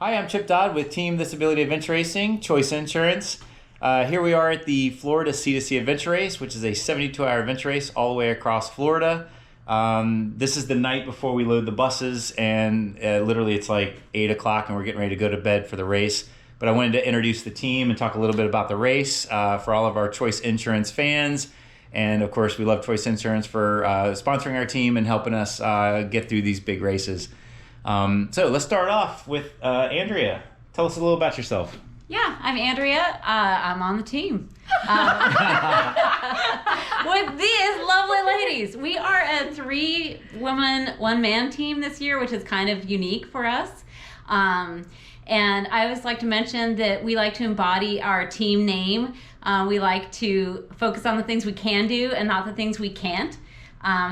Hi, I'm Chip Dodd with Team thisABILITY Adventure Racing, Choice Insurance. Here we are at the Florida C2C Adventure Race, which is a 72-hour adventure race all the way across Florida. This is the night before we load the buses, and literally it's like 8 o'clock and we're getting ready to go to bed for the race. But I wanted to introduce the team and talk a little bit about the race for all of our Choice Insurance fans. And of course, we love Choice Insurance for sponsoring our team and helping us get through these big races. So let's start off with Andrea. Tell us a little about yourself. Yeah, I'm Andrea. I'm on the team with these lovely ladies. We are a 3-woman, 1-man team this year, which is kind of unique for us. And I always like to mention that we like to embody our team name. We like to focus on the things we can do and not the things we can't.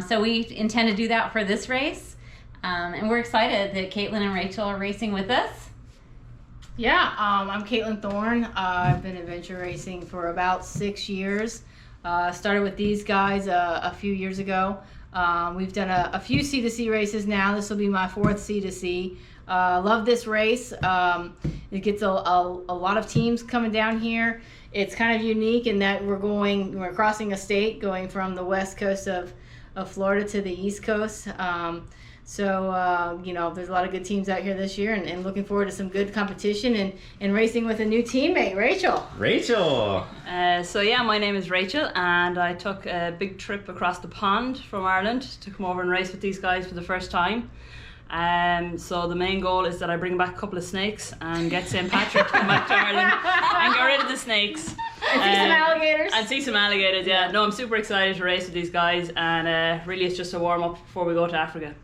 So we intend to do that for this race. And we're excited that Caitlin and Rachel are racing with us. Yeah, I'm Caitlin Thorne. I've been adventure racing for about 6 years. Started with these guys a few years ago. We've done a few C2C races now. This will be my 4th C2C. Love this race. It gets a lot of teams coming down here. It's kind of unique in that we're crossing a state, going from the west coast of Florida to the east coast. So, there's a lot of good teams out here this year, and looking forward to some good competition and racing with a new teammate, Rachel. Rachel! My name is Rachel, and I took a big trip across the pond from Ireland to come over and race with these guys for the first time. So the main goal is that I bring back a couple of snakes and get St. Patrick to come back to Ireland and get rid of the snakes. And see some alligators. And see some alligators, yeah. No, I'm super excited to race with these guys, and really it's just a warm-up before we go to Africa.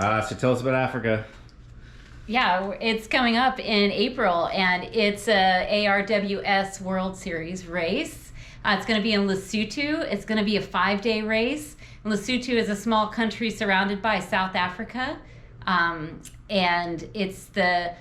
So tell us about Africa. Yeah, it's coming up in April, and it's a ARWS World Series race. It's going to be in Lesotho. It's going to be a 5-day race. And Lesotho is a small country surrounded by South Africa, and it's the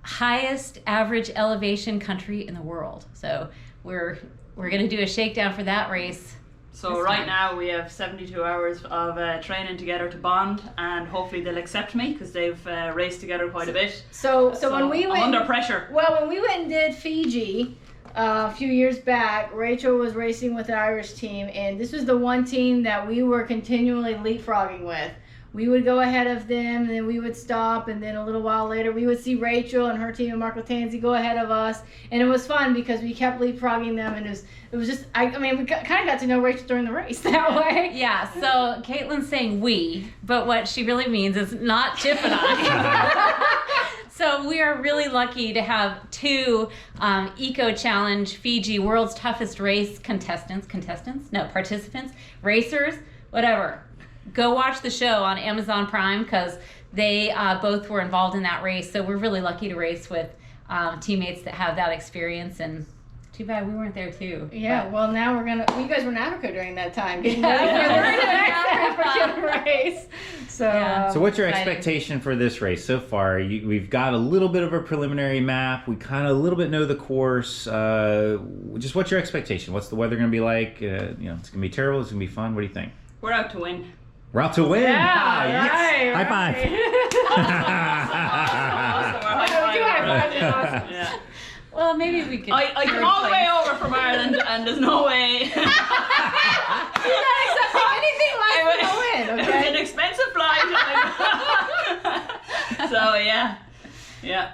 highest average elevation country in the world. So we're going to do a shakedown for that race. So right now we have 72 hours of training together to bond, and hopefully they'll accept me because they've raced together quite a bit. So when we went, I'm under pressure. Well, when we went and did Fiji a few years back, Rachel was racing with the Irish team, and this was the one team that we were continually leapfrogging with. We would go ahead of them, and then we would stop, and then a little while later we would see Rachel and her team and Mark Latanzi go ahead of us, and it was fun because we kept leapfrogging them, and it was just, we kind of got to know Rachel during the race that way. Yeah, so Caitlin's saying we, but what she really means is not Chip and I. So we are really lucky to have 2 Eco Challenge Fiji World's Toughest Race participants, racers, whatever. Go watch the show on Amazon Prime because they both were involved in that race. So we're really lucky to race with teammates that have that experience, and too bad we weren't there too. Yeah, well now you guys were in Africa during that time, getting ready for the next African race. So what's your expectation for this race so far? We've got a little bit of a preliminary map. We kind of a little bit know the course. Just what's your expectation? What's the weather going to be like? It's going to be terrible. It's going to be fun. What do you think? We're out to win. We're out to win. Yeah, yes. right, High five. Awesome. Yeah. Well, maybe we could. I come all the way over from Ireland, and there's no way. You're not accepting anything less than a win, It was okay? an expensive flight. So yeah.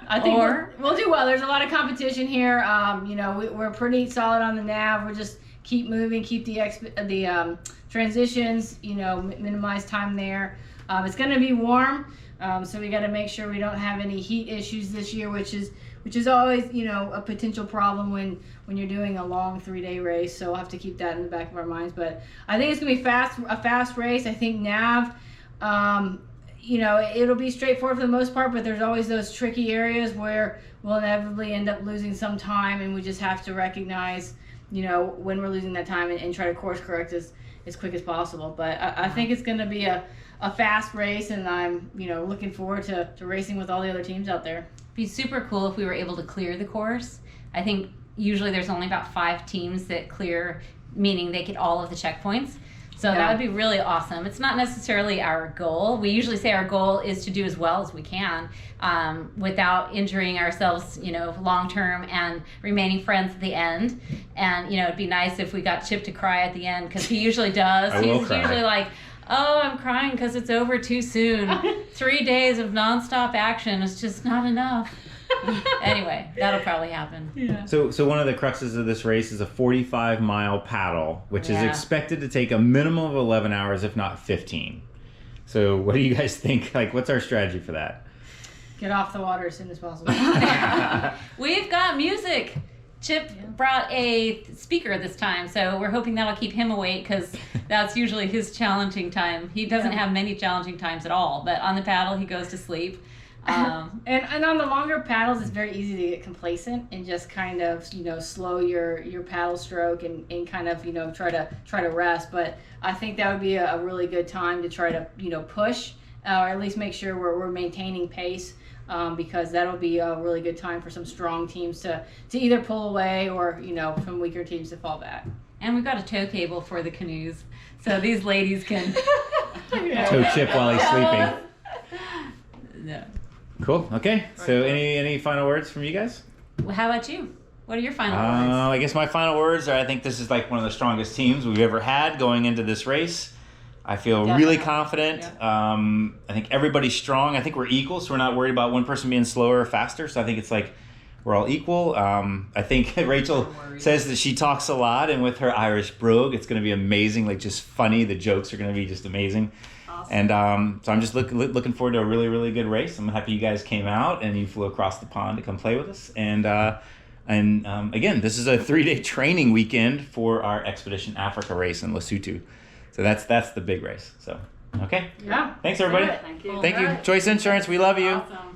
I think we'll do well. There's a lot of competition here. We're pretty solid on the nav. We'll just keep moving, keep the transitions, minimize time there. It's going to be warm, so we got to make sure we don't have any heat issues this year, which is always a potential problem when you're doing a long 3-day race. So we'll have to keep that in the back of our minds. But I think it's going to be a fast race. I think nav, it'll be straightforward for the most part, but there's always those tricky areas where we'll inevitably end up losing some time, and we just have to recognize when we're losing that time and try to course correct as quick as possible. But I think it's going to be a fast race, and I'm looking forward to racing with all the other teams out there. It'd be super cool if we were able to clear the course. I think usually there's only about 5 teams that clear, meaning they get all of the checkpoints. So that would be really awesome. It's not necessarily our goal. We usually say our goal is to do as well as we can without injuring ourselves, long term and remaining friends at the end. And, it'd be nice if we got Chip to cry at the end, because he usually does. He's usually like, oh, I'm crying because it's over too soon. 3 days of nonstop action is just not enough. Anyway, that'll probably happen. Yeah. So one of the cruxes of this race is a 45-mile paddle, which is expected to take a minimum of 11 hours, if not 15. So what do you guys think? Like, what's our strategy for that? Get off the water as soon as possible. We've got music. Chip brought a speaker this time, so we're hoping that'll keep him awake, because that's usually his challenging time. He doesn't have many challenging times at all, but on the paddle he goes to sleep. And on the longer paddles, it's very easy to get complacent and just kind of slow your paddle stroke and kind of try to rest. But I think that would be a really good time to try to push, or at least make sure we're maintaining pace, because that'll be a really good time for some strong teams to either pull away or some weaker teams to fall back. And we've got a tow cable for the canoes, so these ladies can Tow Chip while he's sleeping. No. Cool. Okay. So any final words from you guys? How about you? What are your final words? I guess my final words are, I think this is like one of the strongest teams we've ever had going into this race. I feel really confident. Yeah. I think everybody's strong. I think we're equal, so we're not worried about one person being slower or faster. So I think it's like we're all equal. I think Rachel says that she talks a lot, and with her Irish brogue, it's going to be amazing. Like, just funny. The jokes are going to be just amazing. Awesome. And so I'm just looking forward to a really, really good race. I'm happy you guys came out and you flew across the pond to come play with us. And again, this is a 3-day training weekend for our Expedition Africa race in Lesotho. So that's the big race. So, okay. Yeah. Thanks, everybody. Thank you. Thank you. Alright. Choice Insurance, we love you. Awesome.